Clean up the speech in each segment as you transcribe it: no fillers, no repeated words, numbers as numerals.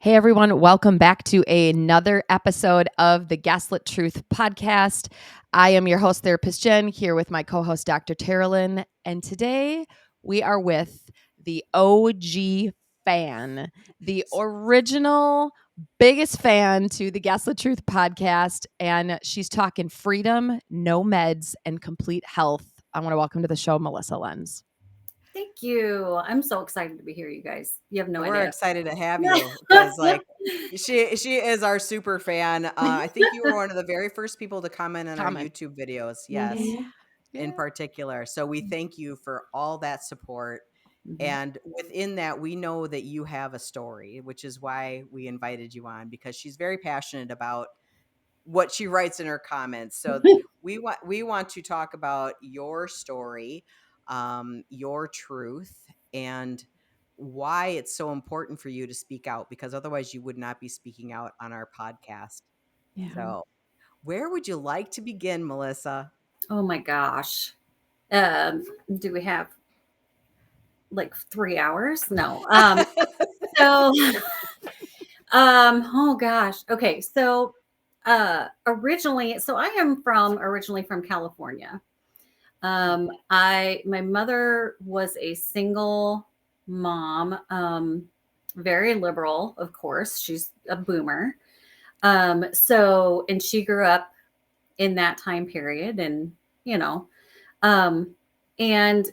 Hey everyone, welcome back to another episode of the Gaslit Truth Podcast. I am your host, Therapist Jen, here with my co-host, Drteralyn, and today we are with the OG fan, the original biggest fan to the Gaslit Truth Podcast, and she's talking freedom, no meds, and complete health. I want to welcome to the show, Melissa Lenz. Thank you. I'm so excited to be here, you guys. You have no idea. We're excited to have you because, she is our super fan. I think you were one of the very first people to comment on our YouTube videos. Yes, in particular. So we thank you for all that support. And within that, we know that you have a story, which is why we invited you on, because she's very passionate about what she writes in her comments. So we want to talk about your story, your truth, and why it's so important for you to speak out, because otherwise you would not be speaking out on our podcast. Yeah. So where would you like to begin, Melissa? Oh my gosh. Do we have like 3 hours? No. Oh gosh. Okay. So originally, I am originally from California. My mother was a single mom, very liberal, of course. She's a boomer. And she grew up in that time period, and, and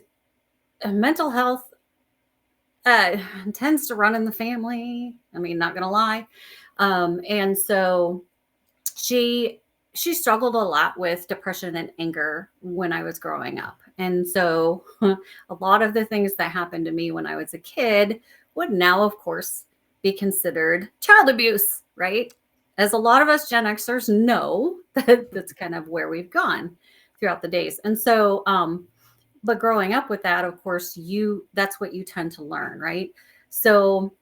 mental health tends to run in the family. I mean, not going to lie. And so she struggled a lot with depression and anger when I was growing up. And so a lot of the things that happened to me when I was a kid would now, of course, be considered child abuse, right? As a lot of us Gen Xers know, that's kind of where we've gone throughout the days. And so, but growing up with that, of course, that's what you tend to learn, right? So,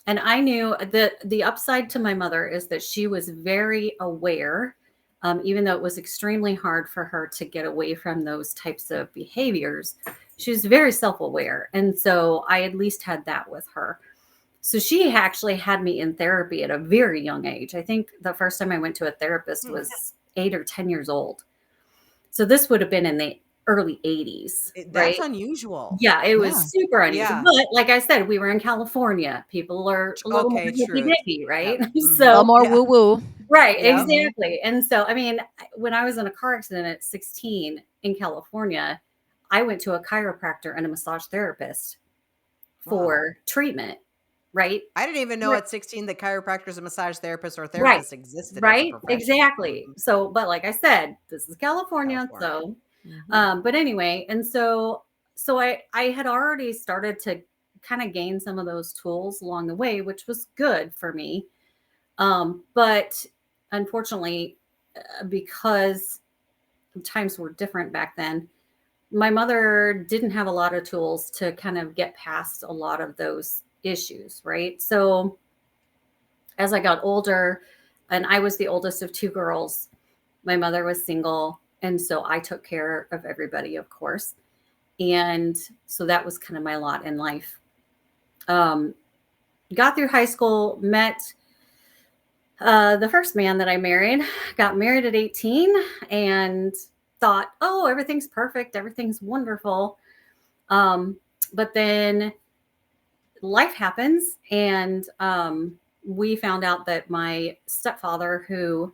and I knew that the upside to my mother is that she was very aware, even though it was extremely hard for her to get away from those types of behaviors. She was very self-aware. And so I at least had that with her. So she actually had me in therapy at a very young age. I think the first time I went to a therapist was 8 or 10 years old. So this would have been in the early 80s. That's unusual. Yeah, it was super unusual. Yeah. But like I said, we were in California. People are a little more hippy-dippy, right? Yep. So a little more woo-woo. Right, exactly. And so, I mean, when I was in a car accident at 16 in California, I went to a chiropractor and a massage therapist for treatment. Right. I didn't even know at 16 that chiropractors and massage therapists or therapists existed. Right. Exactly. So, but like I said, this is California. So, but anyway, and so I had already started to kind of gain some of those tools along the way, which was good for me. But unfortunately, because times were different back then, my mother didn't have a lot of tools to kind of get past a lot of those issues, right? So as I got older, and I was the oldest of 2 girls, my mother was single, and so I took care of everybody, of course. And so that was kind of my lot in life. Got through high school, met the first man that I married, got married at 18, and thought, oh, everything's perfect, everything's wonderful. But then life happens, and we found out that my stepfather, who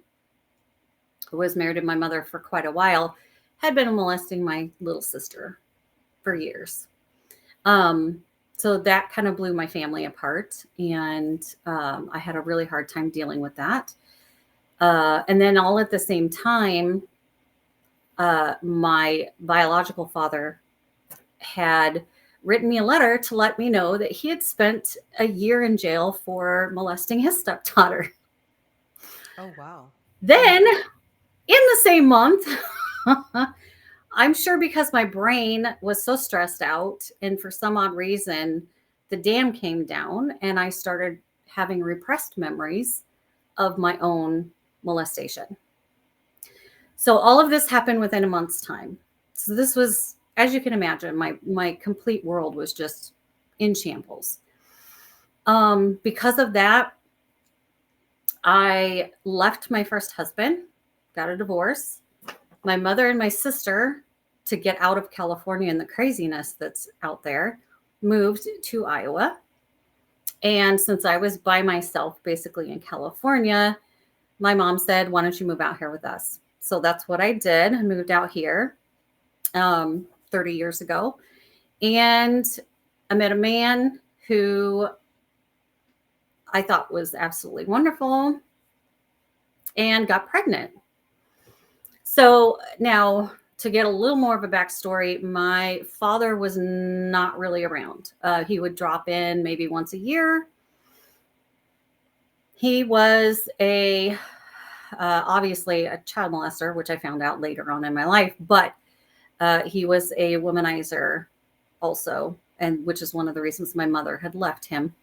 was married to my mother for quite a while, had been molesting my little sister for years. So that kind of blew my family apart, and I had a really hard time dealing with that. And then all at the same time, my biological father had written me a letter to let me know that he had spent a year in jail for molesting his stepdaughter. Oh, wow. Then in the same month, I'm sure because my brain was so stressed out, and for some odd reason, the dam came down, and I started having repressed memories of my own molestation. So all of this happened within a month's time. So this was, as you can imagine, my complete world was just in shambles. Because of that, I left my first husband, got a divorce. My mother and my sister, to get out of California and the craziness that's out there, moved to Iowa. And since I was by myself, basically in California, my mom said, why don't you move out here with us? So that's what I did. I moved out here 30 years ago. And I met a man who I thought was absolutely wonderful and got pregnant. So now, to get a little more of a backstory, my father was not really around. He would drop in maybe once a year. He was obviously a child molester, which I found out later on in my life, but he was a womanizer also, and which is one of the reasons my mother had left him.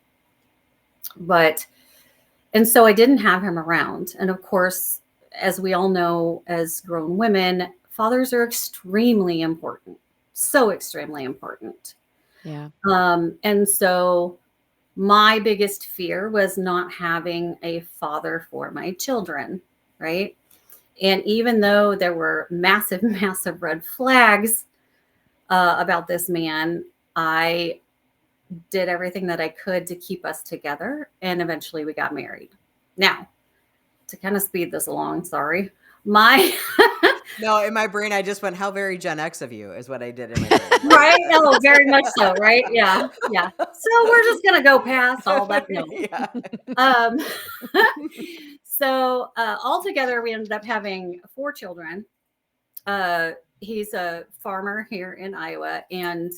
And so I didn't have him around. And of course, as we all know, as grown women, fathers are extremely important. So extremely important. Yeah. And so my biggest fear was not having a father for my children, right? And even though there were massive, massive red flags about this man, I did everything that I could to keep us together. And eventually we got married. Now, to kind of speed this along, sorry. No, in my brain, I just went, how very Gen X of you is what I did in my brain. Right? Oh, very much so, right? Yeah. Yeah. So we're just going to go past all that. No. Yeah. So altogether, we ended up having 4 children. He's a farmer here in Iowa and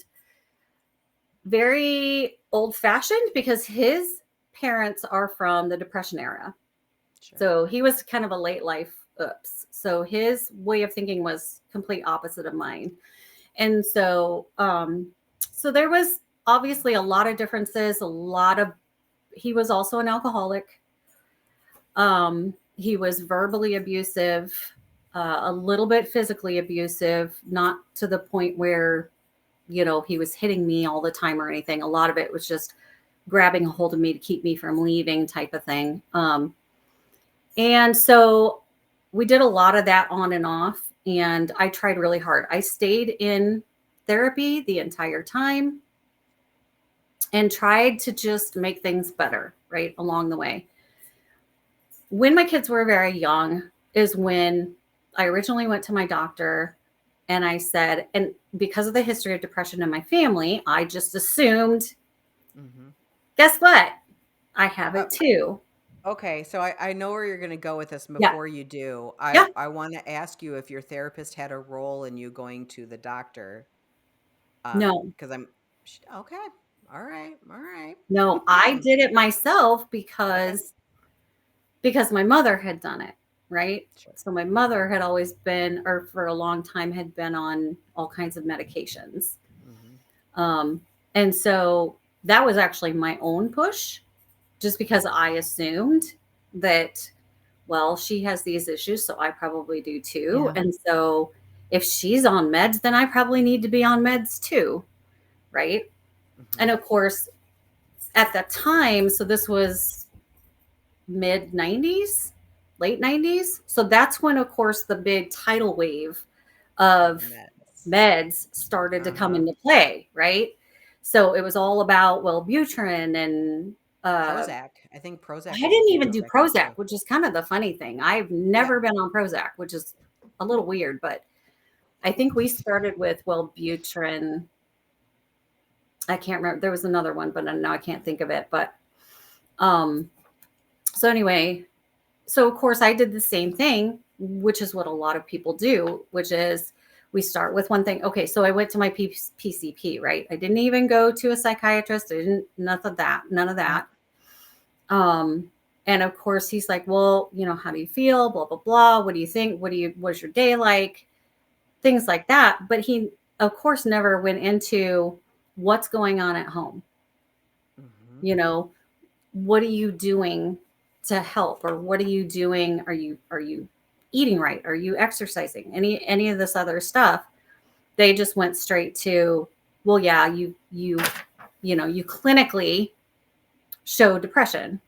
very old-fashioned because his parents are from the Depression era. Sure. So he was kind of a late life oops. So his way of thinking was complete opposite of mine. And so, so there was obviously a lot of differences, he was also an alcoholic. He was verbally abusive, a little bit physically abusive, not to the point where, he was hitting me all the time or anything. A lot of it was just grabbing a hold of me to keep me from leaving type of thing. And so we did a lot of that on and off, and I tried really hard. I stayed in therapy the entire time and tried to just make things better, right, along the way. When my kids were very young is when I originally went to my doctor and I said, and because of the history of depression in my family, I just assumed, guess what? I have it too. Okay, so I know where you're going to go with this. Before you do, I want to ask you if your therapist had a role in you going to the doctor. No. Because okay. All right. No, I did it myself because my mother had done it, right? Sure. So my mother had always been, or for a long time had been on all kinds of medications. And so that was actually my own push. Just because I assumed that, well, she has these issues, so I probably do too. Yeah. And so if she's on meds, then I probably need to be on meds too, right? And of course, at that time, so this was mid 90s, late 90s. So that's when, of course, the big tidal wave of meds started to come into play, right? So it was all about Wellbutrin and Prozac. I think Prozac. I didn't even do Prozac, which is kind of the funny thing. I've never been on Prozac, which is a little weird, but I think we started with Wellbutrin. I can't remember. There was another one, but now I can't think of it. But so anyway, so of course I did the same thing, which is what a lot of people do, which is we start with one thing. Okay, so I went to my PCP, right? I didn't even go to a psychiatrist. I didn't, none of that. And of course he's like, well, how do you feel? Blah, blah, blah. What do you think? What's your day like? Things like that. But he, of course, never went into what's going on at home. What are you doing to help? Or what are you doing? Are you eating right? Are you exercising? Any of this other stuff? They just went straight to, well, yeah, you clinically show depression.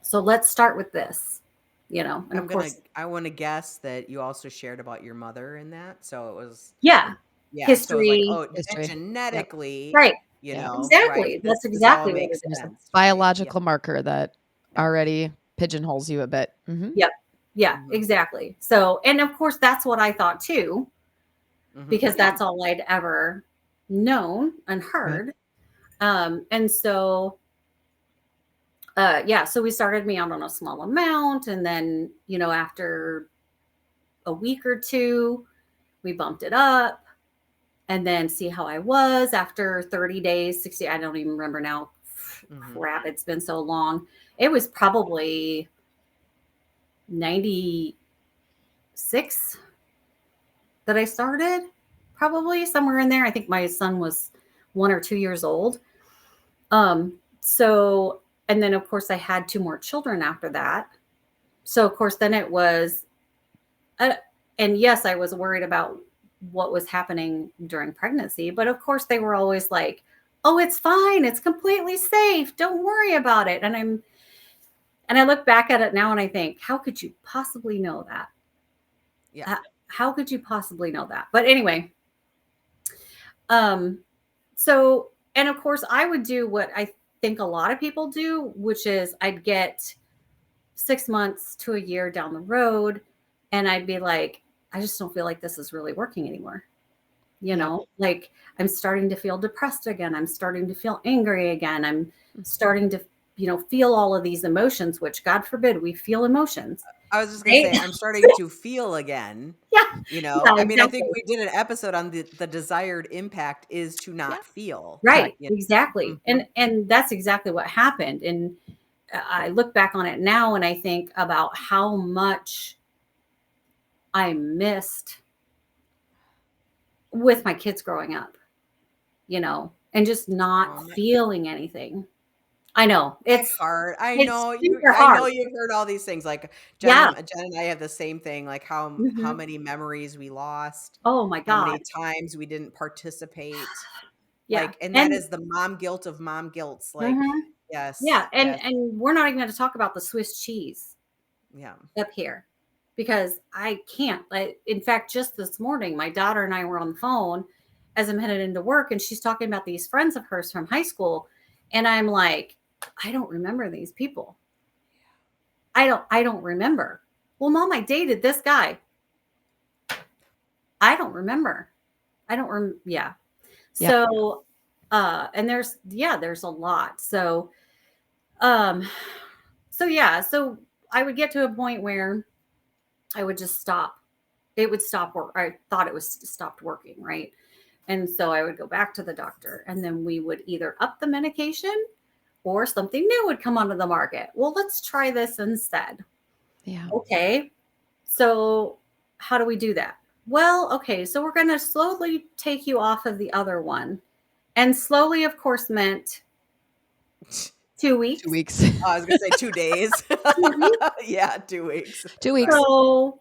So let's start with this, and of course, I want to guess that you also shared about your mother in that. So it was, yeah, yeah. So it was like, history, oh, genetically, right. right. Exactly. That's This all exactly what makes it is. sense. Biological marker that Yep. already pigeonholes you a bit. Mm-hmm. Yep. Yeah, Mhm. exactly. So, and of course, that's what I thought too, because that's all I'd ever known and heard. And so, so we started me out on a small amount. And then, after a week or two, we bumped it up and then see how I was after 30 days, 60. I don't even remember now. Crap, it's been so long. It was probably 96 that I started, probably somewhere in there. I think my son was 1 or 2 years old. So, and then of course I had 2 more children after that. So of course then it was, and yes, I was worried about what was happening during pregnancy, but of course they were always like, oh, it's fine. It's completely safe. Don't worry about it. And I look back at it now and I think, how could you possibly know that? Yeah. How could you possibly know that? But anyway, so, and of course I would do what I think a lot of people do, which is I'd get 6 months to a year down the road and I'd be like, I just don't feel like this is really working anymore. Like I'm starting to feel depressed again. I'm starting to feel angry again. I'm starting to, feel all of these emotions, which God forbid we feel emotions. I was just going to say, I'm starting to feel again. Yeah. I mean, I think we did an episode on the desired impact is to not feel. Right. Exactly. And that's exactly what happened. And I look back on it now and I think about how much I missed with my kids growing up, and just not feeling anything. I know it's hard. I it's know super hard. I know you've heard all these things. Like Jen and I have the same thing. Like how many memories we lost. Oh my God. How many times we didn't participate. Yeah. Like, and that is the mom guilt of mom guilts. Like, yes. Yeah. Yes. And we're not even going to talk about the Swiss cheese. Yeah. Up here. Because I can't. In fact, just this morning, my daughter and I were on the phone as I'm headed into work, and she's talking about these friends of hers from high school. And I'm like, I don't remember these people. I don't remember. Well, Mom, I dated this guy. I don't remember. Yeah. So, and there's a lot. So, so I would get to a point where I would just stop. It would stop work. I thought it was stopped working. Right. And so I would go back to the doctor and then we would either up the medication or something new would come onto the market. Well, let's try this instead. Yeah. Okay. So how do we do that? Well, okay. So we're going to slowly take you off of the other one. And slowly, of course, meant 2 weeks. 2 weeks. I was going to say 2 days. Yeah, 2 weeks. 2 weeks. So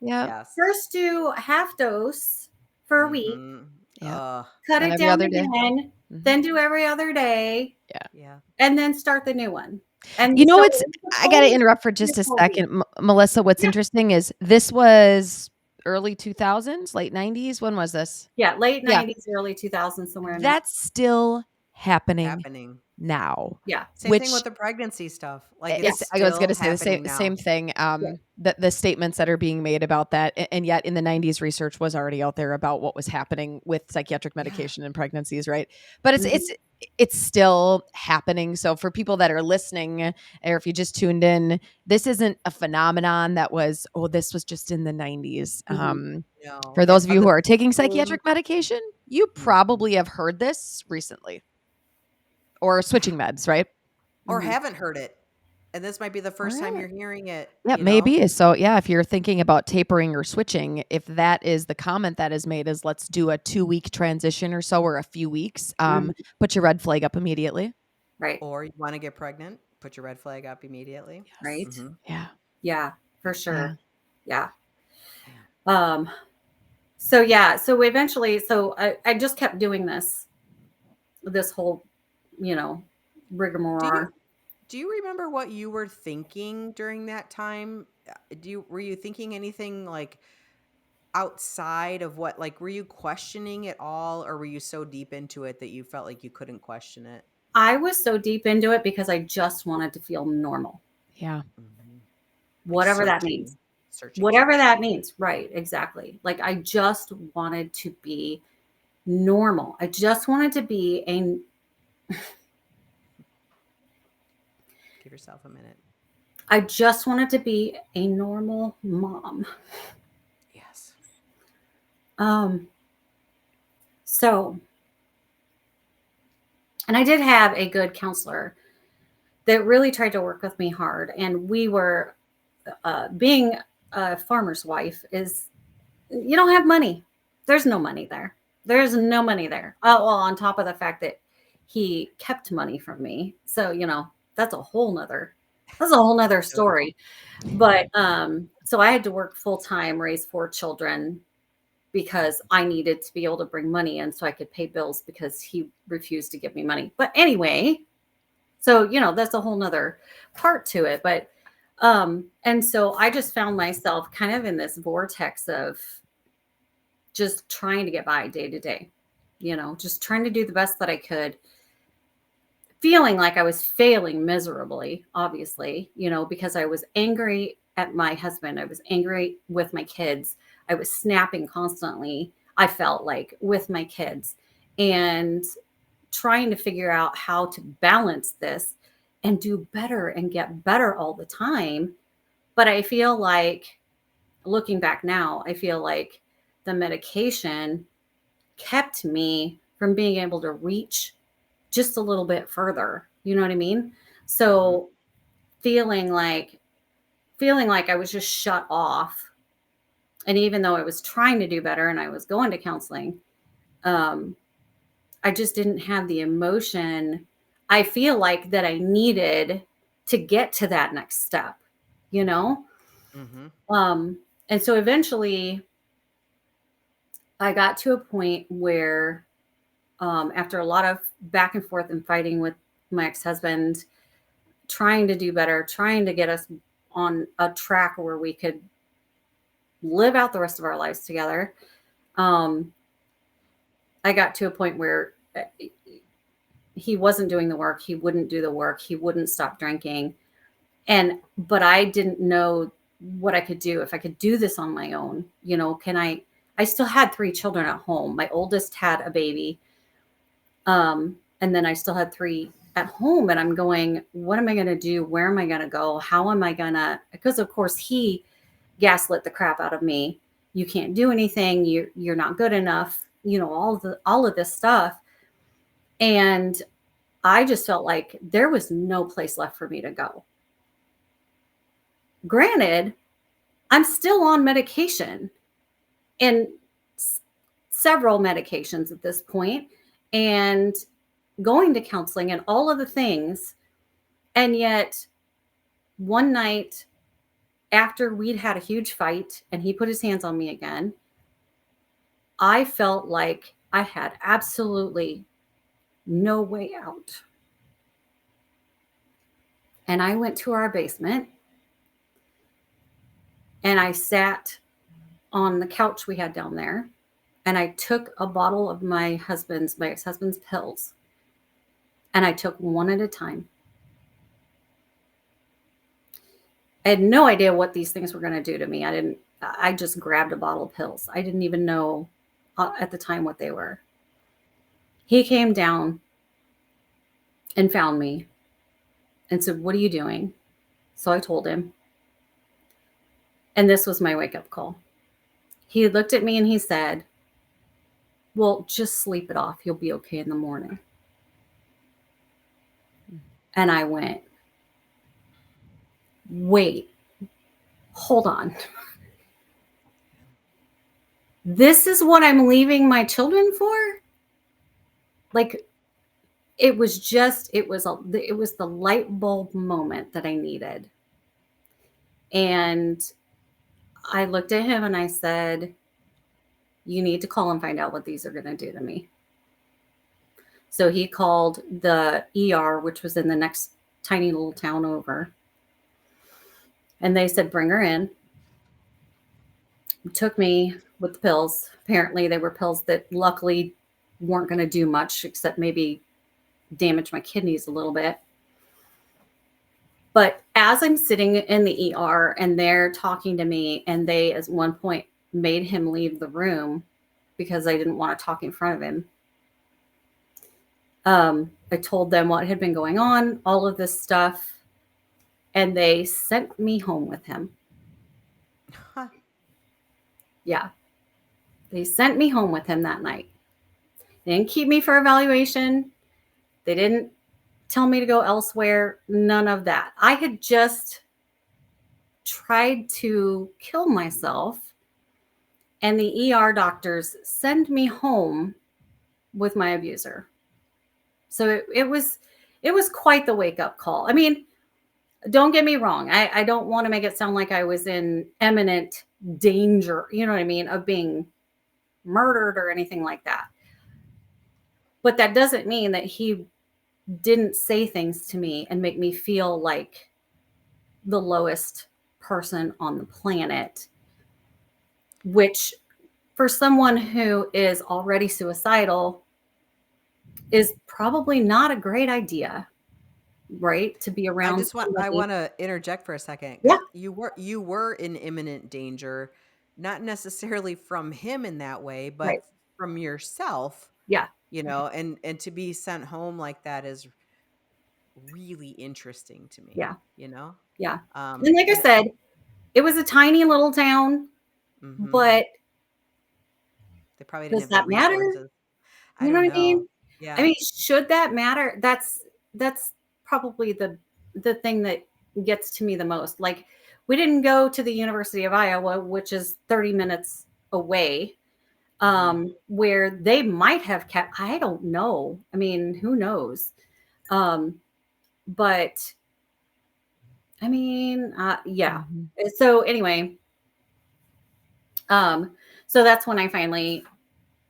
first do half dose for a week. Yeah. Cut it down again. Then do every other day. Yeah. And then start the new one. And I got to interrupt for just a second. Melissa, what's interesting is this was early 2000s, late 90s. When was this? Yeah, late 90s, early 2000s, somewhere in there. That's still happening now. Yeah. Same thing with the pregnancy stuff. Like I was going to say the same thing. The statements that are being made about that, and yet in the 90s, research was already out there about what was happening with psychiatric medication in pregnancies, right? But it's still happening. So for people that are listening, or if you just tuned in, this isn't a phenomenon that was, this was just in the 90s. For those of you who are taking psychiatric medication, you probably have heard this recently. Or switching meds, right? Or haven't heard it. And this might be the first time you're hearing it. Yeah, maybe. So if you're thinking about tapering or switching, if that is the comment that is made is let's do a 2-week transition or so, or a few weeks, put your red flag up immediately. Right. Or you want to get pregnant, put your red flag up immediately. Yes. Right. Mm-hmm. Yeah. Yeah, for sure. Yeah. So eventually, I just kept doing this whole, rigmarole. Do you remember what you were thinking during that time? Were you thinking anything like outside of what, like, were you questioning it all, or were you so deep into it that you felt like you couldn't question it? I was so deep into it because I just wanted to feel normal. Yeah. Mm-hmm. Whatever that means. Searching. Whatever that means. Right. Exactly. Like I just wanted to be normal. I just wanted to be Give yourself a minute. I just wanted to be a normal mom. Yes. So, and I did have a good counselor that really tried to work with me hard. And we were, being a farmer's wife is, you don't have money. There's no money there. There's no money there. Oh, well, on top of the fact that he kept money from me. So, that's a whole nother story. But, so I had to work full time, raise 4 children because I needed to be able to bring money in so I could pay bills because he refused to give me money. But anyway, so, that's a whole nother part to it. But, and so I just found myself kind of in this vortex of just trying to get by day to day, just trying to do the best that I could, feeling like I was failing miserably, obviously, because I was angry at my husband. I was angry with my kids. I was snapping constantly, I felt like, with my kids, and trying to figure out how to balance this and do better and get better all the time. But I feel like, looking back now, I feel like the medication kept me from being able to reach just a little bit further. You know what I mean? So feeling like I was just shut off. And even though I was trying to do better and I was going to counseling, I just didn't have the emotion I feel like that I needed to get to that next step, Mm-hmm. And so eventually I got to a point where, after a lot of back and forth and fighting with my ex-husband, trying to do better, trying to get us on a track where we could live out the rest of our lives together, I got to a point where he wasn't doing the work. He wouldn't do the work. He wouldn't stop drinking. But I didn't know what I could do, if I could do this on my own. I still had 3 children at home. My oldest had a baby. And then I still had 3 at home, and I'm going, what am I going to do? Where am I going to go? How am I going to, because of course he gaslit the crap out of me. You can't do anything. You're not good enough. All of this stuff. And I just felt like there was no place left for me to go. Granted, I'm still on medication, and several medications at this point, and going to counseling and all of the things. And yet one night after we'd had a huge fight and he put his hands on me again, I felt like I had absolutely no way out. And I went to our basement and I sat on the couch we had down there, and I took a bottle of my ex-husband's pills, and I took one at a time. I had no idea what these things were going to do to me. I just grabbed a bottle of pills. I didn't even know at the time what they were. He came down and found me and said, "What are you doing?" So I told him. And this was my wake-up call. He looked at me and he said, "Well, just sleep it off. You'll be okay in the morning." And I went, wait, hold on. This is what I'm leaving my children for? Like, it was the light bulb moment that I needed. And I looked at him and I said, "You need to call and find out what these are going to do to me." So he called the ER, which was in the next tiny little town over. And they said, bring her in. Took me with the pills. Apparently they were pills that luckily weren't going to do much except maybe damage my kidneys a little bit. But as I'm sitting in the ER and they're talking to me, and they at one point made him leave the room because I didn't want to talk in front of him. I told them what had been going on, all of this stuff, and they sent me home with him. Huh. Yeah. They sent me home with him that night. They didn't keep me for evaluation. They didn't tell me to go elsewhere. None of that. I had just tried to kill myself, and the ER doctors send me home with my abuser. So it was quite the wake-up call. I mean, don't get me wrong. I don't want to make it sound like I was in imminent danger, you know what I mean, of being murdered or anything like that. But that doesn't mean that he didn't say things to me and make me feel like the lowest person on the planet, which for someone who is already suicidal is probably not a great idea, right? To be around I want to interject for a second. Yeah. You were in imminent danger, not necessarily from him in that way, but Right. from yourself. Yeah. You know, and to be sent home like that is really interesting to me. Yeah. You know? Yeah. And like I said, it was a tiny little town, but they probably didn't does have that matter? resources. You know what I mean? Yeah. I mean, should that matter? That's probably the thing that gets to me the most. Like, we didn't go to the University of Iowa, which is 30 minutes away, where they might have kept, I don't know. I mean, who knows? But I mean, yeah. So anyway, so that's when I finally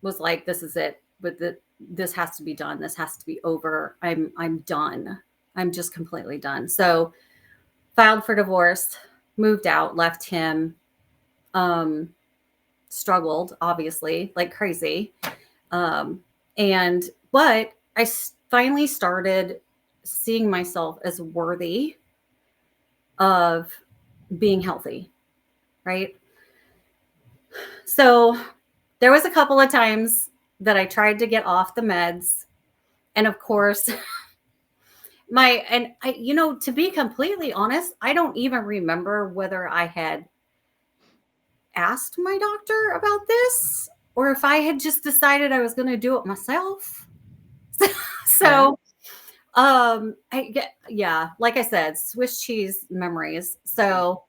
was like, this is it. But this has to be done. This has to be over. I'm done. I'm just completely done. So filed for divorce, moved out, left him, struggled, obviously, like crazy. But I finally started seeing myself as worthy of being healthy, right? So there was a couple of times that I tried to get off the meds. And of course, to be completely honest, I don't even remember whether I had asked my doctor about this or if I had just decided I was going to do it myself. So, like I said, Swiss cheese memories. So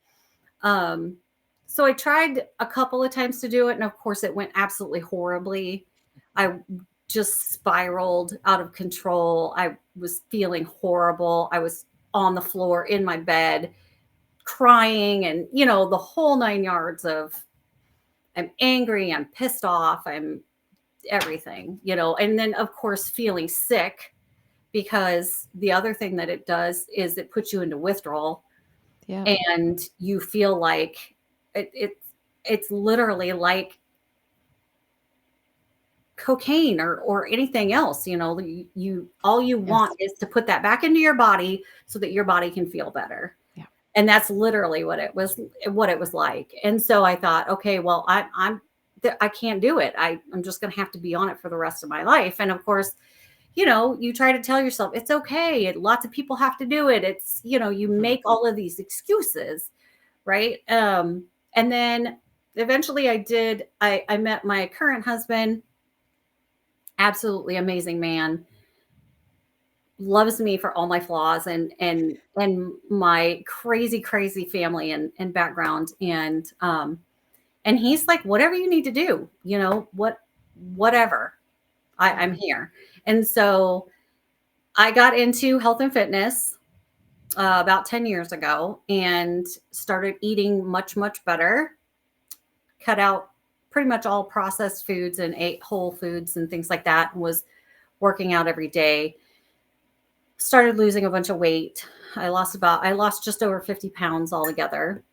I tried a couple of times to do it. And of course it went absolutely horribly. I just spiraled out of control. I was feeling horrible. I was on the floor in my bed crying and, the whole 9 yards of I'm angry, I'm pissed off, I'm everything, and then of course feeling sick, because the other thing that it does is it puts you into withdrawal. Yeah. And you feel like it's literally like cocaine or anything else, you want is to put that back into your body so that your body can feel better. Yeah. And that's literally what it was like. And so I thought, okay, well, I can't do it. I'm just going to have to be on it for the rest of my life. And of course, you try to tell yourself it's okay. Lots of people have to do it. It's, you make all of these excuses. Right. And then eventually I met my current husband. Absolutely amazing man, loves me for all my flaws and my crazy family and background. And he's like, whatever you need to do, whatever, I'm here. And so I got into health and fitness about 10 years ago and started eating much, much better, cut out pretty much all processed foods and ate whole foods and things like that, and was working out every day. started losing a bunch of weight. I lost just over 50 pounds altogether,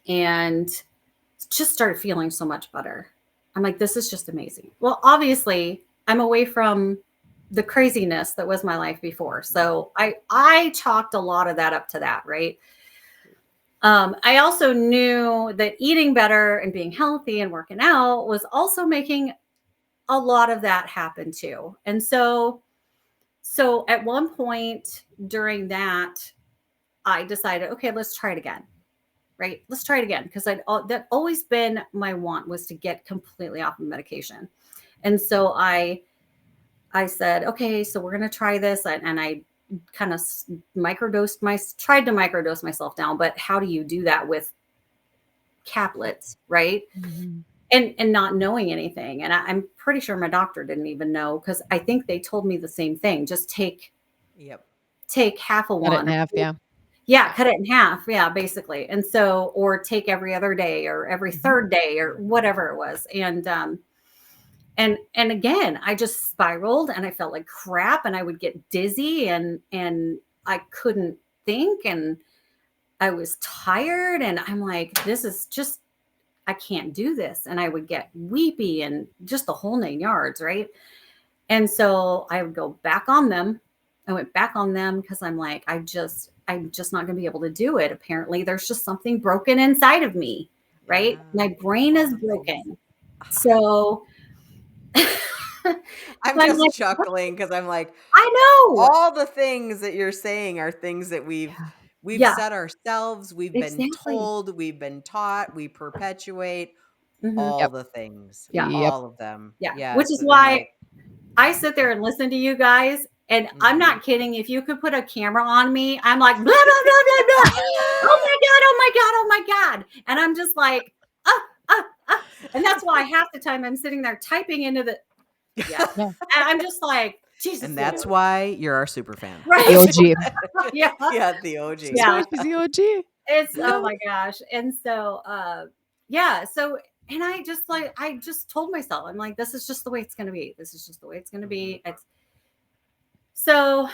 and just started feeling so much better. I'm like, this is just amazing. Well, obviously, I'm away from the craziness that was my life before. So I chalked a lot of that up to that, right? I also knew that eating better and being healthy and working out was also making a lot of that happen too. And so at one point during that, I decided, okay, let's try it again. Right? Let's try it again. Because that always been my want, was to get completely off of medication. And so I said, okay, so we're going to try this. And I kind of tried to microdose myself down, but how do you do that with caplets, right? Mm-hmm. And not knowing anything. And I'm pretty sure my doctor didn't even know, because I think they told me the same thing. Just take half a Cut it one. in half, yeah. Yeah, cut it in half. Yeah, basically. And so, or take every other day or every third day or whatever it was. And again, I just spiraled and I felt like crap, and I would get dizzy and I couldn't think, and I was tired, and I'm like, this is just, I can't do this. And I would get weepy and just the whole 9 yards, right? And so I would go back on them. I went back on them because I'm like, I'm just not going to be able to do it. Apparently, there's just something broken inside of me, right? My brain is broken. So I'm just like, chuckling because I'm like, I know all the things that you're saying are things that we've said ourselves. We've been told, we've been taught, we perpetuate all the things, all of them. Yeah. Which is why I sit there and listen to you guys. And I'm not kidding. If you could put a camera on me, I'm like, blah, blah, blah, blah, blah. Oh my God, oh my God, oh my God. And I'm just like, and that's why half the time I'm sitting there typing into the, and I'm just like, Jesus. And that's why you're our super fan. Right. The OG. Yeah, the OG. Yeah. She's the OG. It's, oh my gosh. And so, so, and I just told myself, I'm like, this is just the way it's going to be. This is just the way it's going to be. So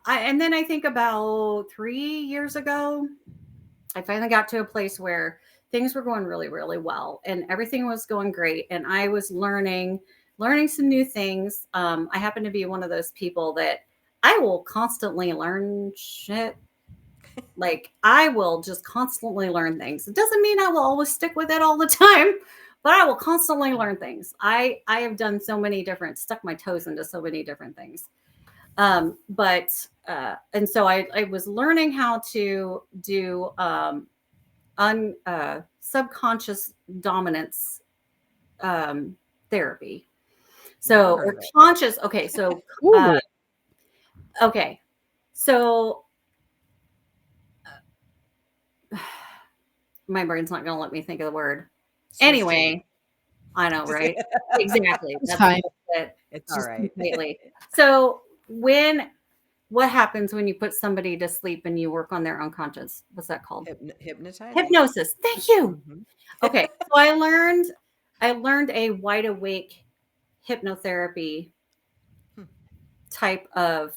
and then I think about 3 years ago, I finally got to a place where things were going really, really well, and everything was going great. And I was learning some new things. I happen to be one of those people that I will constantly learn shit. Like, I will just constantly learn things. It doesn't mean I will always stick with it all the time, but I will constantly learn things. I have done stuck my toes into so many different things. And so I was learning how to do subconscious dominance therapy. So, or conscious. Okay. So, okay. So, my brain's not going to let me think of the word. Anyway, I know, right? Exactly. That's fine. It's all right. Completely. So, what happens when you put somebody to sleep and you work on their unconscious? What's that called? Hypnosis. Thank you. Okay. So I learned a wide awake hypnotherapy type of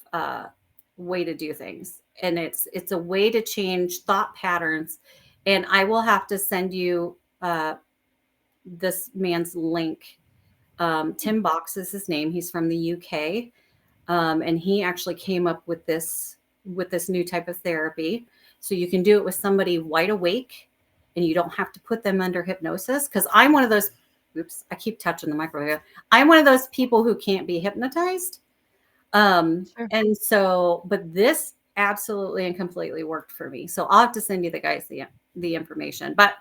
way to do things. And it's a way to change thought patterns. And I will have to send you this man's link. Tim Box is his name. He's from the UK. And he actually came up with this new type of therapy. So you can do it with somebody wide awake, and you don't have to put them under hypnosis. Because I'm one of those, I keep touching the microphone. I'm one of those people who can't be hypnotized. Sure. And so, but this absolutely and completely worked for me. So I'll have to send you the guys the information. But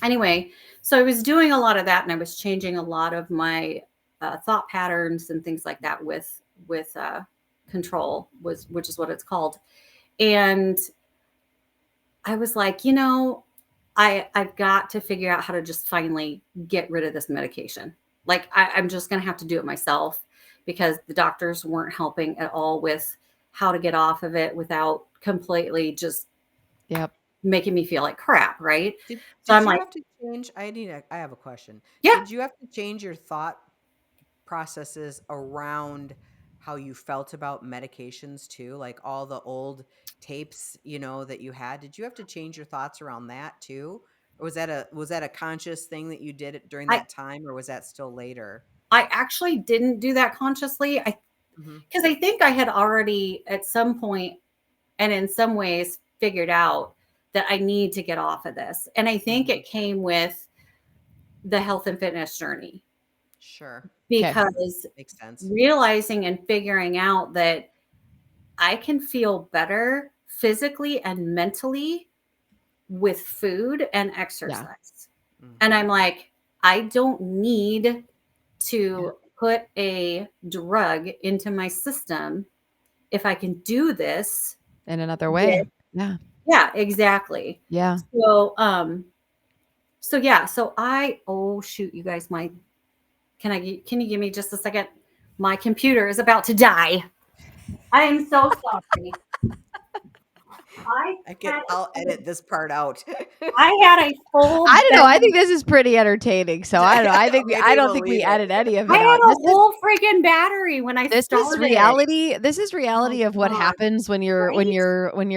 anyway, so I was doing a lot of that, and I was changing a lot of my thought patterns and things like that with control, which is what it's called. And I was like, I've got to figure out how to just finally get rid of this medication. Like, I'm just going to have to do it myself, because the doctors weren't helping at all with how to get off of it without completely just making me feel like crap. Right. Did you have to change? I have a question. Yeah. Did you have to change your thought processes around how you felt about medications too, like all the old tapes, that you had? Did you have to change your thoughts around that too? Or was that a conscious thing that you did during I that time, or was that still later? I actually didn't do that consciously. Because I think I had already at some point and in some ways figured out that I need to get off of this. And I think it came with the health and fitness journey. Sure. Because makes sense. Realizing and figuring out that I can feel better physically and mentally with food and exercise. Yeah. And I'm like, I don't need to put a drug into my system if I can do this in another way. Yeah, exactly. Yeah. So oh shoot, you guys, can you give me just a second? My computer is about to die. I am so sorry. I'll edit this part out. I had a full. I don't know. I think this is pretty entertaining. So I don't know. I don't think we edit any of it. I had a whole freaking battery when I started. This is reality. This is reality of what happens when you're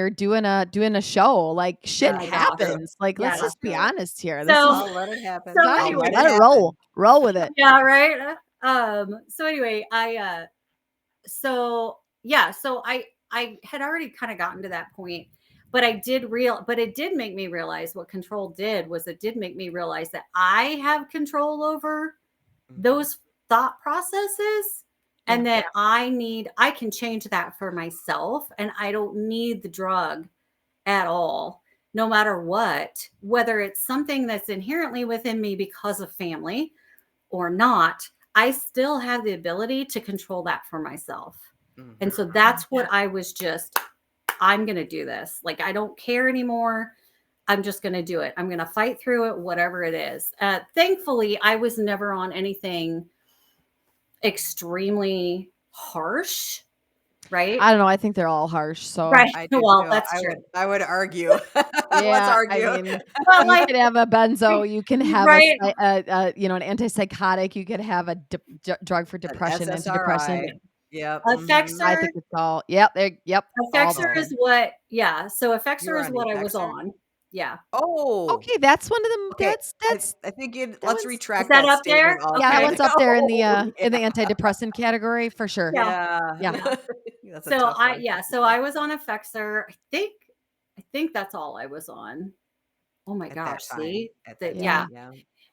doing a show. Like shit happens. Like let's just be honest here. I'll let it happen. So anyway, let it roll. Roll with it. Yeah. Right. So anyway, I had already kind of gotten to that point, but it did make me realize what control did was it did make me realize that I have control over those thought processes and that I can change that for myself and I don't need the drug at all, no matter what, whether it's something that's inherently within me because of family or not, I still have the ability to control that for myself. And so that's what I was I'm going to do this. Like, I don't care anymore. I'm just going to do it. I'm going to fight through it, whatever it is. Thankfully, I was never on anything extremely harsh, right? I don't know. I think they're all harsh. So right. That's true. I would argue. Let's argue. I mean, you could have a benzo. You can have an antipsychotic. You could have a drug for depression, antidepressant. Yep. Effexor. I think it's all. Yep. Effexor is what. Yeah. So Effexor is what I was on. Yeah. Oh. Okay, that's one of them. Okay. That's. I think let's retract. Is that up there? Also. Yeah, that one's up there in the antidepressant category for sure. Yeah. So I was on Effexor. I think that's all I was on. Oh my gosh! See,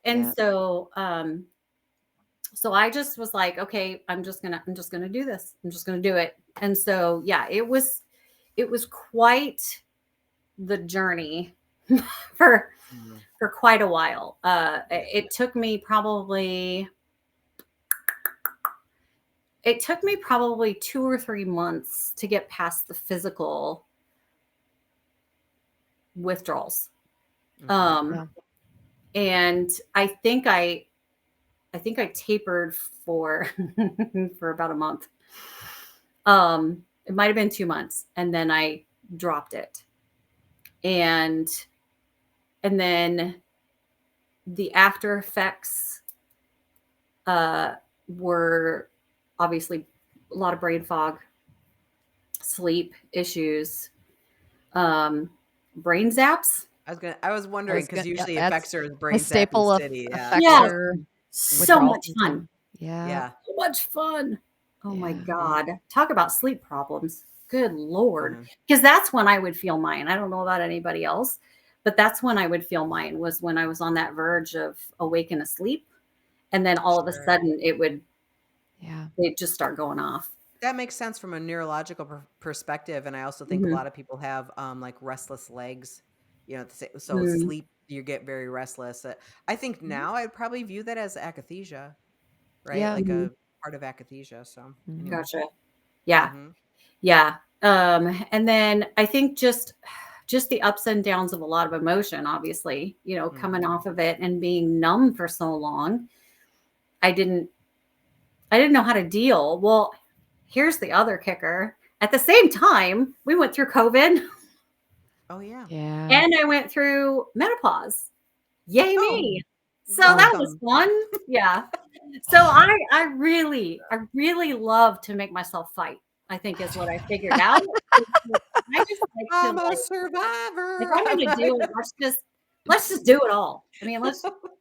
and so so I just was like, okay, I'm just gonna do this. I'm just gonna do it. And so it was quite the journey for quite a while. It took me probably 2 or 3 months to get past the physical withdrawals. And I think I tapered for about a month. It might have been 2 months, and then I dropped it. And then the after effects were obviously a lot of brain fog, sleep issues, brain zaps. I was wondering because usually Effexor is brain staple of city. So much fun. Yeah. So much fun. Oh my God. Talk about sleep problems. Good Lord. Because that's when I would feel mine. I don't know about anybody else, but that's when I would feel mine was when I was on that verge of awake and asleep. And then all of a sudden it'd just start going off. That makes sense from a neurological perspective. And I also think a lot of people have like restless legs, so sleep, you get very restless. I think now I'd probably view that as akathisia, right? Like a part of akathisia. So Gotcha. Yeah. Yeah. And then I think just the ups and downs of a lot of emotion, obviously, coming off of it and being numb for so long, I didn't know how to deal. Well, here's the other kicker. At the same time, we went through COVID. Oh yeah. Yeah. And I went through menopause. Yay me. So that was Welcome. fun. Yeah. So I really love to make myself fight, I think is what I figured out. I just like to I'm a like if survivor. I'm gonna do it, let's just do it all. I mean,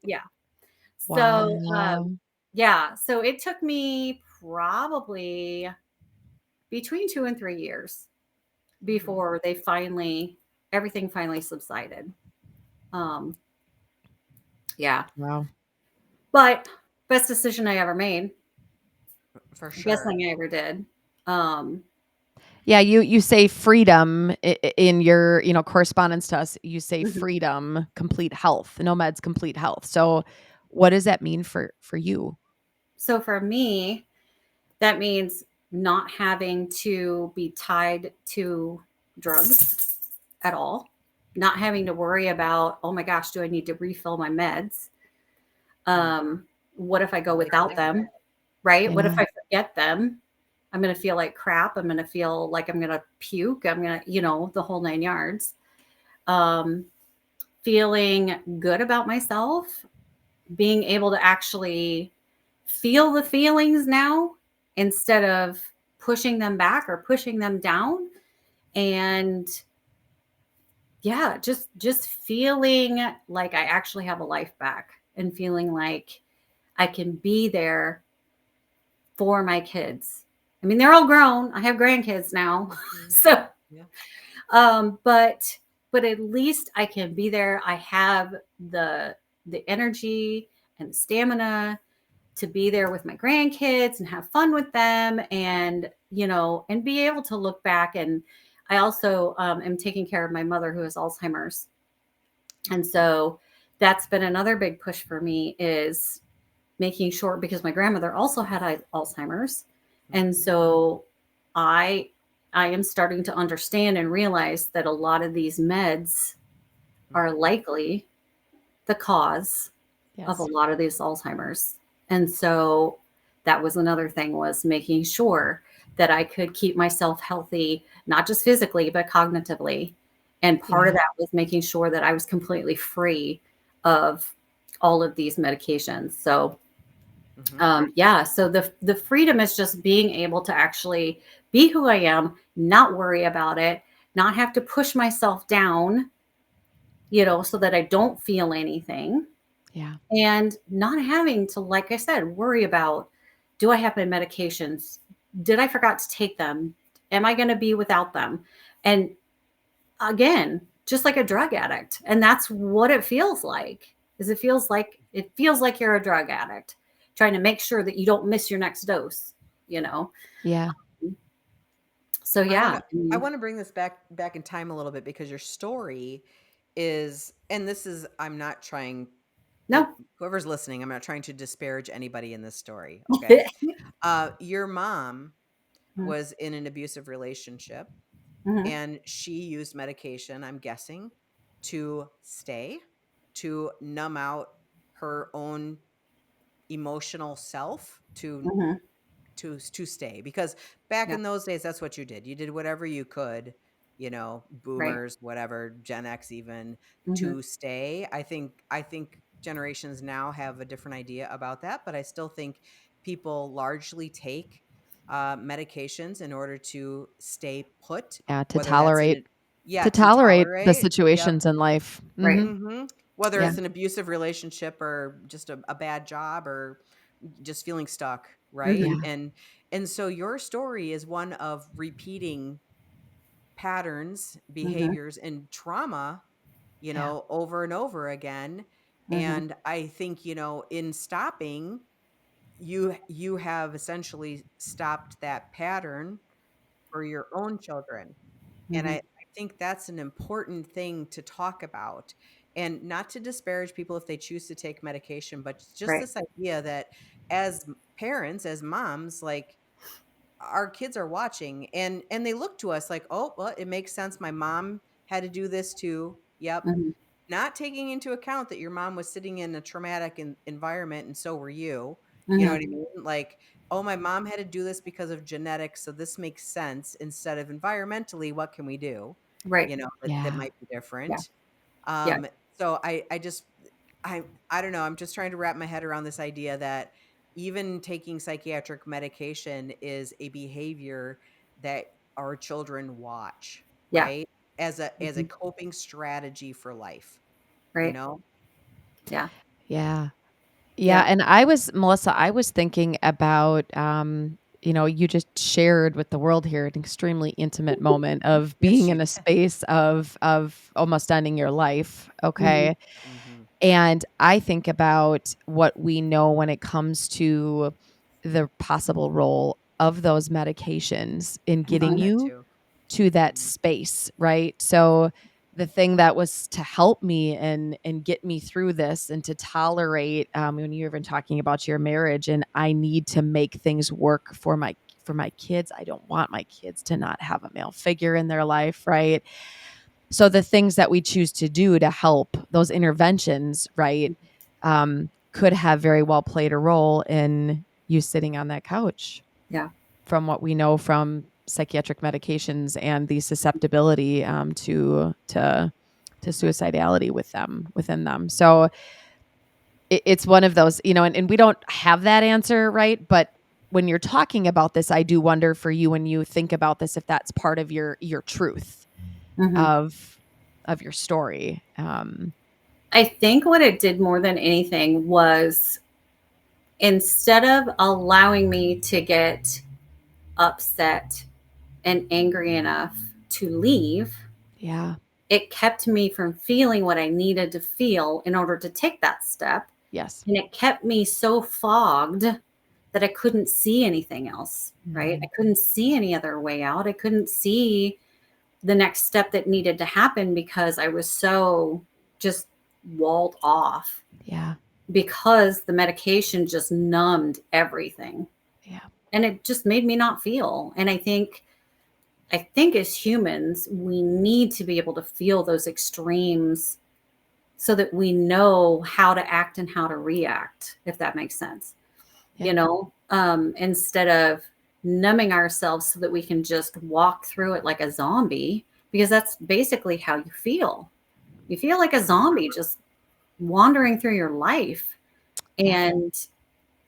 yeah. So Wow. yeah, so it took me probably between 2 and 3 years before everything finally subsided. Um, yeah, Wow. but best decision I ever made. For Best sure. thing I ever did. Um, Yeah, you say freedom in your, correspondence to us. You say mhm. freedom, complete health, no meds, complete health. So what does that mean for you? So for me, that means not having to be tied to drugs at all, not having to worry about, oh my gosh, do I need to refill my meds? What if I go without them? Right? What if Yeah. I forget them? I'm going to feel like crap. I'm going to feel like I'm going to puke. I'm going to, the whole 9 yards. Um, Feeling good about myself, being able to actually feel the feelings now instead of pushing them back or pushing them down. And yeah, just feeling like I actually have a life back and feeling like I can be there for my kids. I mean, they're all grown. I have grandkids now. So, Yeah. but at least I can be there. I have the energy and the stamina to be there with my grandkids and have fun with them and, and be able to look back. And I also am taking care of my mother who has Alzheimer's. And so that's been another big push for me is making sure because my grandmother also had Alzheimer's. And so I I am starting to understand and realize that a lot of these meds are likely the cause of a Yes. lot of these Alzheimer's. And so that was another thing was making sure that I could keep myself healthy, not just physically, but cognitively. And part of Yeah. that was making sure that I was completely free of all of these medications. So yeah, so the freedom is just being able to actually be who I am, not worry about it, not have to push myself down, so that I don't feel anything Yeah. and not having to, like I said, worry about, do I have my medications? Did I forgot to take them? Am I going to be without them? And again, just like a drug addict. And that's what it feels like. Is it feels like you're a drug addict trying to make sure that you don't miss your next dose, you know. Yeah. So I want yeah. to I want to bring this back in time a little bit because your story is, and this is, I'm not trying, No. whoever's listening, I'm not trying to disparage anybody in this story. Okay. Your mom was in an abusive relationship Mhm. and she used medication, I'm guessing, to numb out her own emotional self, Mhm. to stay, because back Yeah. in those days that's what you did. You did whatever you could, Right. boomers, whatever, Gen X even, Mhm. to stay. I think generations now have a different idea about that, but I still think people largely take medications in order to stay put, Yeah. whether that's in it, To yeah, to tolerate the tolerate. Yep. situations in life. Right. Whether Yeah. it's an abusive relationship or just a bad job or just feeling stuck, right? Mhm. Yeah. And so your story is one of repeating patterns, Mhm. behaviors, and trauma, Yeah. over and over again. Mhm. And I think, in stopping, you have essentially stopped that pattern for your own children. And I Mhm. think that's an important thing to talk about, and not to disparage people if they choose to take medication, but just Right. this idea that as parents, as moms, like, our kids are watching and they look to us like, oh, well, it makes sense. My mom had to do this too. Yep. Mhm. Not taking into account that your mom was sitting in a traumatic environment and so were you. You know what Mhm. I mean? Like, oh, my mom had to do this because of genetics, so this makes sense, instead of environmentally, what can we do? Right. That Yeah. might be Yeah. different. Yeah. So I just, I don't know. I'm just trying to wrap my head around this idea that even taking psychiatric medication is a behavior that our children watch, Yeah. right? As a coping strategy for life, you Right. know? Yeah. Yeah. Yeah. Yeah. And Melissa, I was thinking about, you just shared with the world here an extremely intimate moment of Yes, being you in a did. space of almost ending your life. Mhm. Okay. Mhm. And I think about what we know when it comes to the possible role of those medications in Thought getting Mhm. that you too. to that Mhm. space, right? So the thing that was to help me and get me through this and to tolerate, when you're even talking about your marriage, and I need to make things work for my kids. I don't want my kids to not have a male figure in their life, right? So the things that we choose to do to help those interventions, right, could have very well played a role in you sitting on that couch, Yeah. from what we know from psychiatric medications and the susceptibility, to suicidality within them. So it's one of those, and we don't have that answer, right? But when you're talking about this, I do wonder for you, when you think about this, if that's part of your truth Mhm. of your story. I think what it did more than anything was, instead of allowing me to get upset and angry enough to leave, Yeah. it kept me from feeling what I needed to feel in order to take that step. Yes. And it kept me so fogged that I couldn't see anything else, right? I Mhm. couldn't see any other way out. I couldn't see the next step that needed to happen because I was so just walled off, Yeah. because the medication just numbed everything. Yeah. And it just made me not feel. And I think as humans, we need to be able to feel those extremes so that we know how to act and how to react, if that makes sense. Yeah. Instead of numbing ourselves so that we can just walk through it like a zombie, because that's basically how you feel. You feel like a zombie just wandering through your life. Yeah.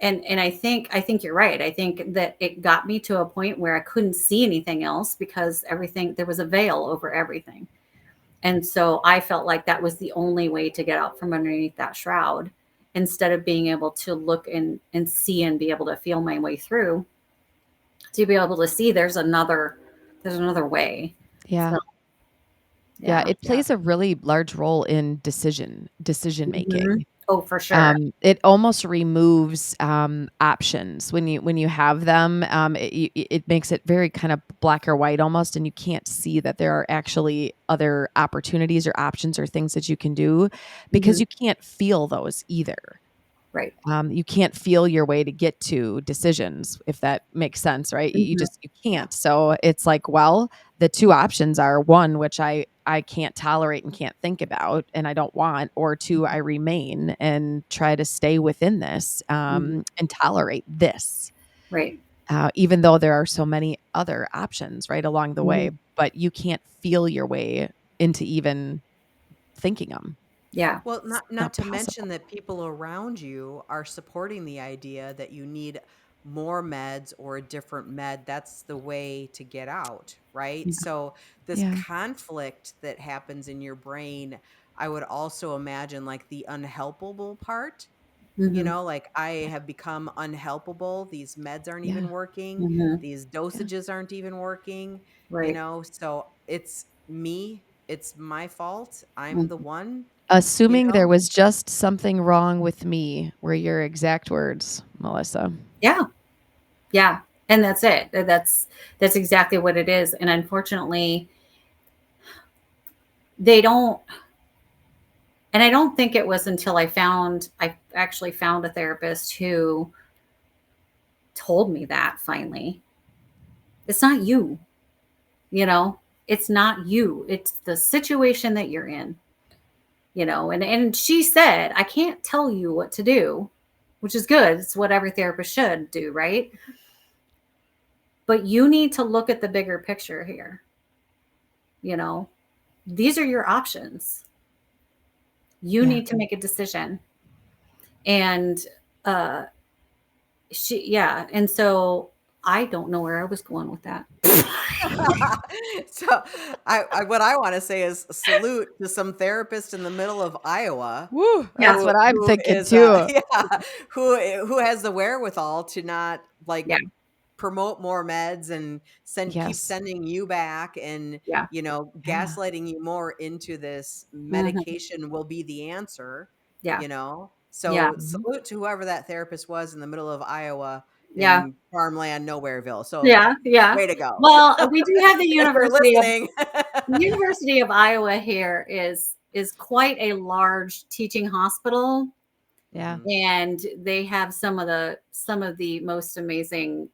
And I think you're right. I think that it got me to a point where I couldn't see anything else because everything, there was a veil over everything. And so I felt like that was the only way to get out from underneath that shroud, instead of being able to look and see and be able to feel my way through, to be able to see there's another way. Yeah. So Yeah. yeah. It Yeah. plays a really large role in decision Mhm. making. Oh, for sure. It almost removes options when you have them. It makes it very kind of black or white almost, and you can't see that there are actually other opportunities or options or things that you can do, because Mhm. you can't feel those either. Right. You can't feel your way to get to decisions, if that makes sense, right? Mhm. You can't. So it's like, well, the two options are, one, which I can't tolerate and can't think about and I don't want, or two, I remain and try to stay within this, Mhm. and tolerate this, Right. even though there are so many other options right along the Mhm. way, but you can't feel your way into even thinking them. Yeah. Well, It's not not to mention possible. that people around you are supporting the idea that you need more meds or a different med. That's the way to get out, right? Yeah. So this Yeah. conflict that happens in your brain, I would also imagine like the unhelpable part. Mhm. Like I have become unhelpable. These meds aren't even Yeah. working. Mhm. These Yeah. dosages aren't even working, Right. so it's me. It's my fault. I'm the Mhm. one, you Assuming there know? was just something wrong with me, were your exact words, Melissa. Yeah. Yeah. And that's it. That's exactly what it is. And unfortunately, they don't, and I don't think it was until I actually found a therapist who told me that finally. It's not you, you know. It's not you. It's the situation that you're in, and she said, I can't tell you what to do, which is good. It's what every therapist should do, right? But you need to look at the bigger picture here. you know These are your options. You need to make a decision. And and so I don't know where I was going with that. So what I want to say is salute to some therapist in the middle of Iowa. Woo, that's what I'm thinking too. Who has the wherewithal to not promote more meds and keep sending you back and gaslighting you more into this medication will be the answer. So salute to whoever that therapist was in the middle of Iowa in farmland Nowhereville. So way to go. Well, we do have the University of Iowa here is quite a large teaching hospital. Yeah. And they have some of the most amazing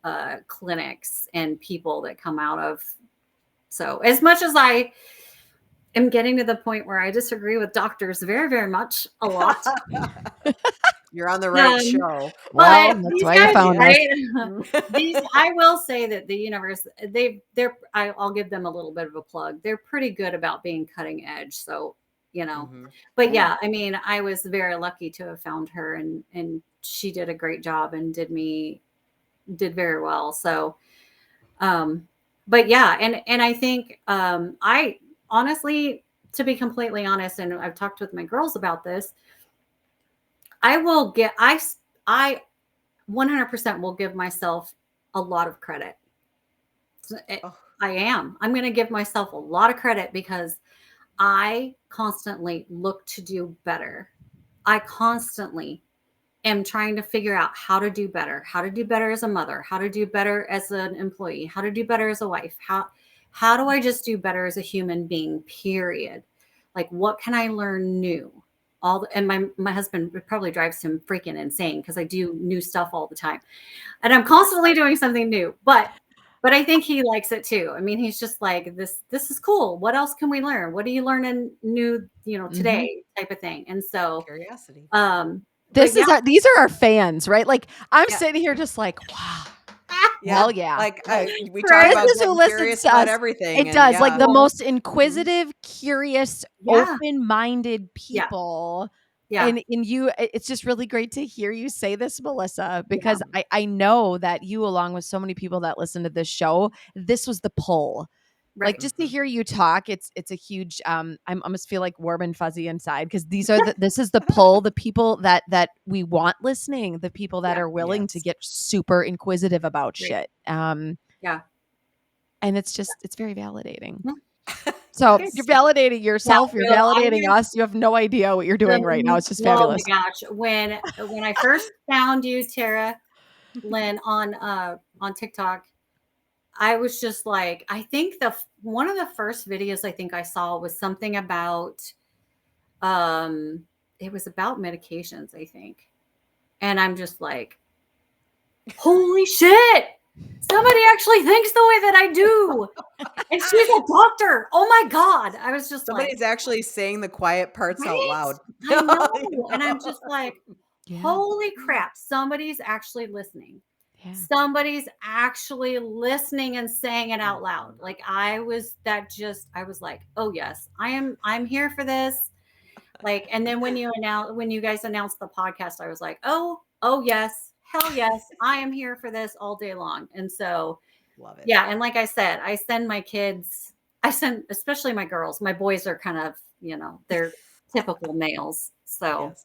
clinics and people that come out of. So as much as I am getting to the point where I disagree with doctors very, very much a lot. You're on the right show. Well, that's why you found us. I will say that the university, I'll give them a little bit of a plug. They're pretty good about being cutting edge. So, but I mean, I was very lucky to have found her and she did a great job and did very well. So, but and I think, I honestly, to be completely honest, and I've talked with my girls about this, I 100% will give myself a lot of credit. I'm going to give myself a lot of credit because I constantly look to do better. I constantly am trying to figure out how to do better as a mother, how to do better as an employee, how to do better as a wife. How do I just do better as a human being, period? Like, what can I learn new? And my husband probably drives him freaking insane because I do new stuff all the time. And I'm constantly doing something new. But I think he likes it too. I mean, he's just like, this is cool. What else can we learn? What are you learning new, today type of thing? And so curiosity. These are our fans, right? Like I'm sitting here just like, wow. Hell yeah. Like we talk about getting curious about everything. It does. Like the most inquisitive, curious, open-minded people. Yeah. And you, it's just really great to hear you say this, Melissa, because I know that you, along with so many people that listen to this show, this was the pull. Right. Like just to hear you talk, it's a huge. I almost feel like warm and fuzzy inside because this is the pull. The people that we want listening, the people that are willing to get super inquisitive about shit. And it's very validating. So you're validating yourself. You're validating us. You have no idea what you're doing right now. It's just fabulous. Oh my gosh! When I first found you, Drteralyn, on TikTok, I was just like, I think one of the first videos I think I saw was something about, it was about medications, I think. And I'm just like, holy shit, somebody actually thinks the way that I do. And she's a doctor. Oh my God. I was just somebody's actually saying the quiet parts out loud. I know. And I'm just like, holy crap, somebody's actually listening. Yeah. Somebody's actually listening and saying it out loud. Like I was like, oh yes, I'm here for this. Like, and then when you guys announced the podcast, I was like, oh yes, hell yes, I am here for this all day long. And so, love it. Yeah. And like I said, I send especially my girls, my boys are kind of, they're typical males. So,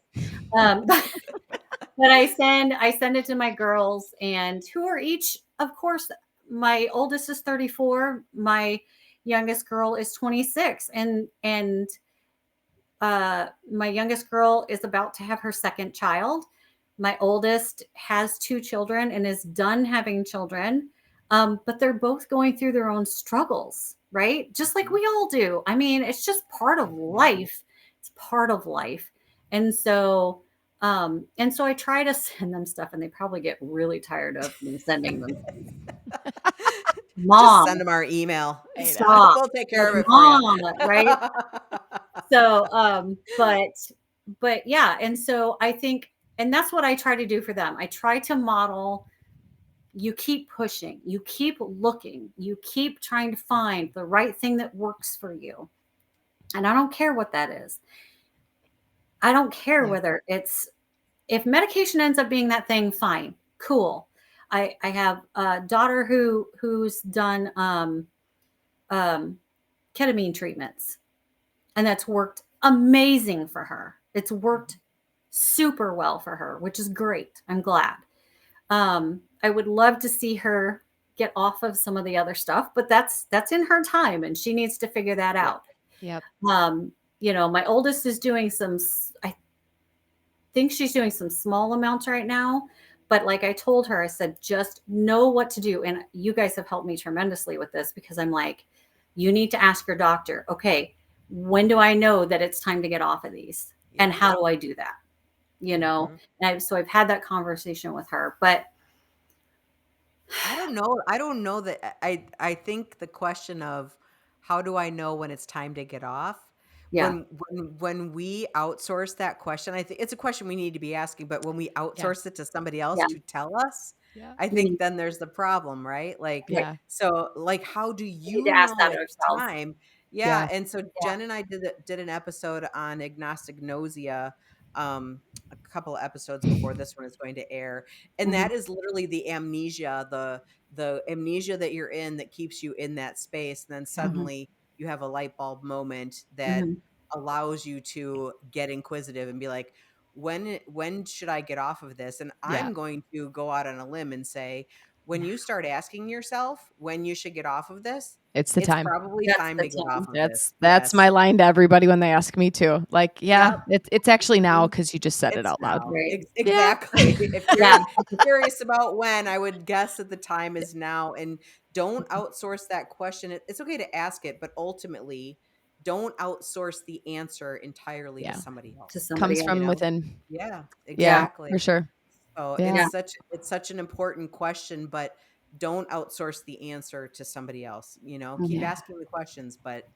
but I send it to my girls, and who are each, of course, my oldest is 34, my youngest girl is 26, and my youngest girl is about to have her second child. My oldest has 2 children and is done having children, but they're both going through their own struggles, right? Just like we all do. I mean, it's just part of life. It's part of life, and so I try to send them stuff, and they probably get really tired of me sending them things. Mom, just send them our email. Stop. We'll take care of it, Mom, right? So, but yeah, and so I think, and that's what I try to do for them. I try to model. You keep pushing. You keep looking. You keep trying to find the right thing that works for you, and I don't care what that is. I don't care whether if medication ends up being that thing, fine, cool. I have a daughter who's done ketamine treatments, and that's worked amazing for her. It's worked super well for her, which is great. I'm glad. I would love to see her get off of some of the other stuff, but that's in her time, and she needs to figure that out. Yep. My oldest is doing I think she's doing some small amounts right now, but like I told her, I said, just know what to do. And you guys have helped me tremendously with this, because I'm like, you need to ask your doctor, okay, when do I know that it's time to get off of these? And how do I do that? And so I've had that conversation with her, but I don't know that I think the question of how do I know when it's time to get off? yeah, When we outsource that question, I think it's a question we need to be asking, but when we outsource it to somebody else Yeah. to tell us, I Mhm. think then there's the problem, right? Like, Yeah. so like, how do we need you to ask know that it's ourselves. time? Yeah. Yeah. And so Jen and I did an episode on agnostic nausea, a couple of episodes before this one is going to air. And that is literally the amnesia, the amnesia that you're in that keeps you in that space. And then suddenly you have a light bulb moment that Mhm. allows you to get inquisitive and be like, when should I get off of this? And Yeah. I'm going to go out on a limb and say, when you start asking yourself when you should get off of this, It's the it's time. probably That's time the to get time. off of this. That's my Yes. line to everybody when they ask me too. Like, yeah, it's actually now, because you just said it It's out loud. now. Right. Exactly. If you're Yeah. curious about when, I would guess that the time is now. And don't outsource that question. It's okay to ask it, but ultimately, don't outsource the answer entirely to Yeah. somebody To else. somebody Comes else. from You know? within. Yeah, Yeah, exactly. for sure. So Yeah. it's such an important question, but don't outsource the answer to somebody else. Keep Yeah. asking the questions, but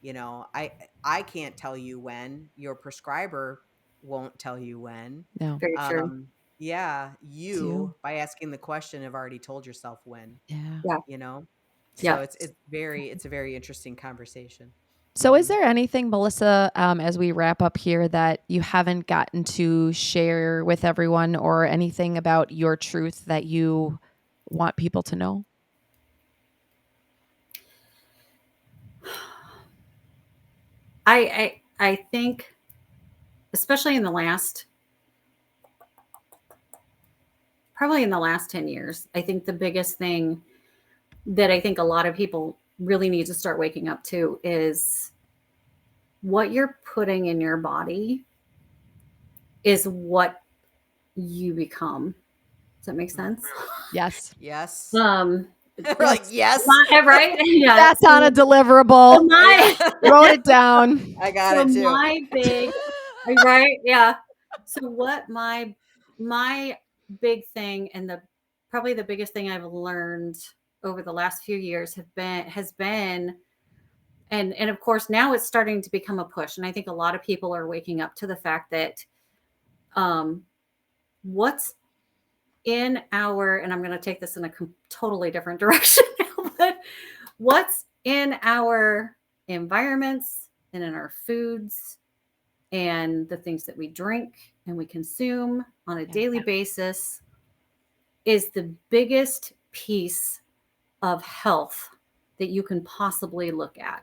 I can't tell you when. Your prescriber won't tell you when. No. Very true. Yeah, It's you. by asking the question have already told yourself when, Yeah. Yeah. you know? So Yeah. it's a very interesting conversation. So is there anything, Melissa, as we wrap up here, that you haven't gotten to share with everyone, or anything about your truth that you want people to know? I think, especially probably in the last 10 years, I think the biggest thing that I think a lot of people really need to start waking up to is what you're putting in your body is what you become. Does that make sense? Yes. Yes. Um, We're like, yes. right? Yeah. That's on a deliverable. My, Wrote it down. I got so it too. my big, right? Yeah. So what my big thing, and probably the biggest thing I've learned over the last few years has been, and of course now it's starting to become a push, and I think a lot of people are waking up to the fact that what's in our, and I'm going to take this in a totally different direction now, but what's in our environments and in our foods and the things that we drink and we consume on a daily basis is the biggest piece of health that you can possibly look at.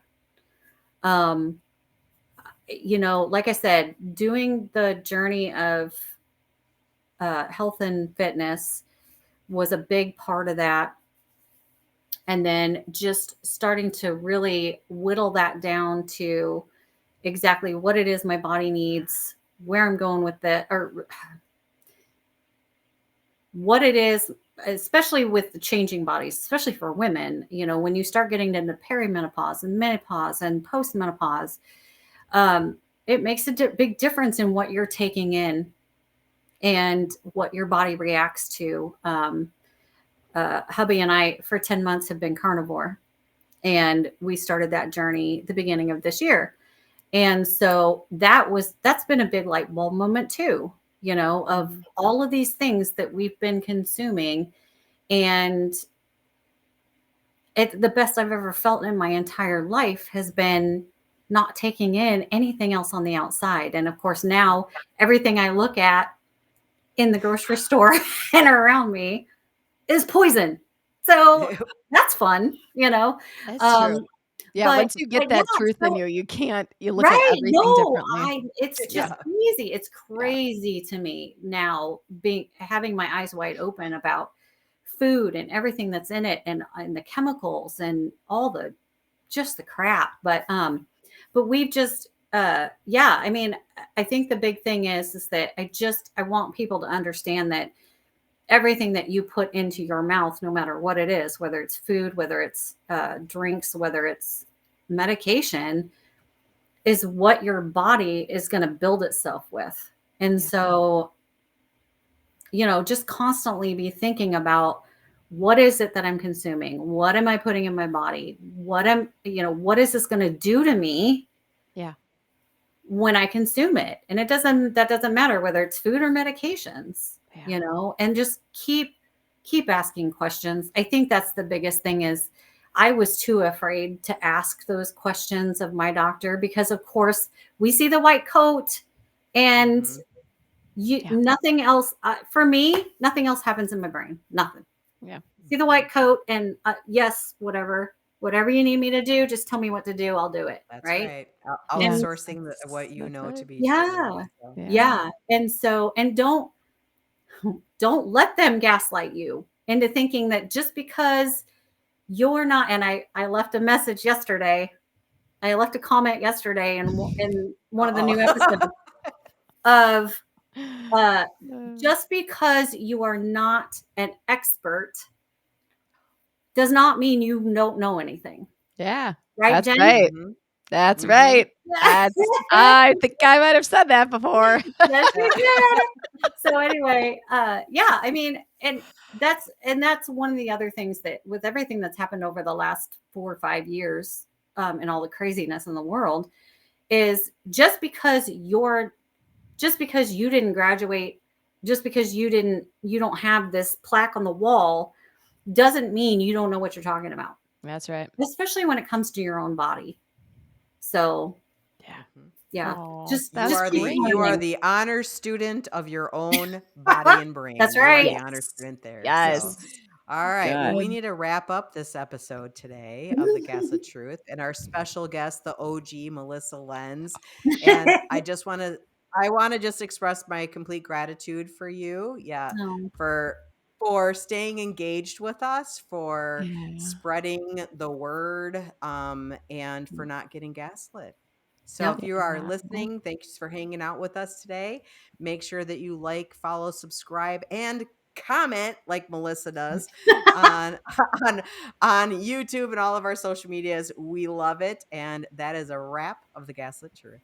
Like I said, doing the journey of health and fitness was a big part of that. And then just starting to really whittle that down to exactly what it is my body needs, where I'm going with it, or what it is, especially with the changing bodies, especially for women. When you start getting into perimenopause and menopause and postmenopause, it makes a big difference in what you're taking in and what your body reacts to. Hubby and I, for 10 months, have been carnivore, and we started that journey the beginning of this year. And so that's been a big light bulb moment too, of all of these things that we've been consuming. And the best I've ever felt in my entire life has been not taking in anything else on the outside. And of course, now everything I look at in the grocery store and around me is poison. So that's fun, That's true. Yeah, but once you get that truth in you look at right. everything No, differently. it's just crazy. It's crazy to me now having my eyes wide open about food and everything that's in it and the chemicals and all the crap. But we've just I mean, I think the big thing is that I want people to understand that everything that you put into your mouth, no matter what it is, whether it's food, whether it's drinks, whether it's medication, is what your body is going to build itself with. And so, just constantly be thinking about, what is it that I'm consuming? What am I putting in my body? What is this going to do to me? Yeah. When I consume it? And that doesn't matter whether it's food or medications, and just keep asking questions. I think that's the biggest thing is I was too afraid to ask those questions of my doctor because of course we see the white coat and nothing else, for me, nothing else happens in my brain. Nothing. Yeah. See the white coat and yes, whatever you need me to do, just tell me what to do. I'll do it. That's right. right. Outsourcing what you know to be true. So. Yeah. And so, and don't let them gaslight you into thinking that just because you're not, and I left a message yesterday. I left a comment yesterday in one of the new episodes of just because you are not an expert does not mean you don't know anything. Yeah. Right, that's Jen? right. Mm-hmm. That's right. I think I might have said that before. Yes, you did. So anyway, I mean, and that's one of the other things that with everything that's happened over the last 4 or 5 years, and all the craziness in the world, is just because you didn't graduate, just because you don't have this plaque on the wall, doesn't mean you don't know what you're talking about. That's right. Especially when it comes to your own body. So yeah. You are the honor student of your own body and brain. That's right. You are the honor student there. Yes. So. All right. Well, we need to wrap up this episode today of the Gaslit Truth and our special guest, the OG Melissa Lenz. And I want to just express my complete gratitude for you. For staying engaged with us, for spreading the word, and for not getting gaslit. So if you are listening, thanks for hanging out with us today. Make sure that you like, follow, subscribe, and comment like Melissa does on YouTube and all of our social medias. We love it. And that is a wrap of the Gaslit Truth.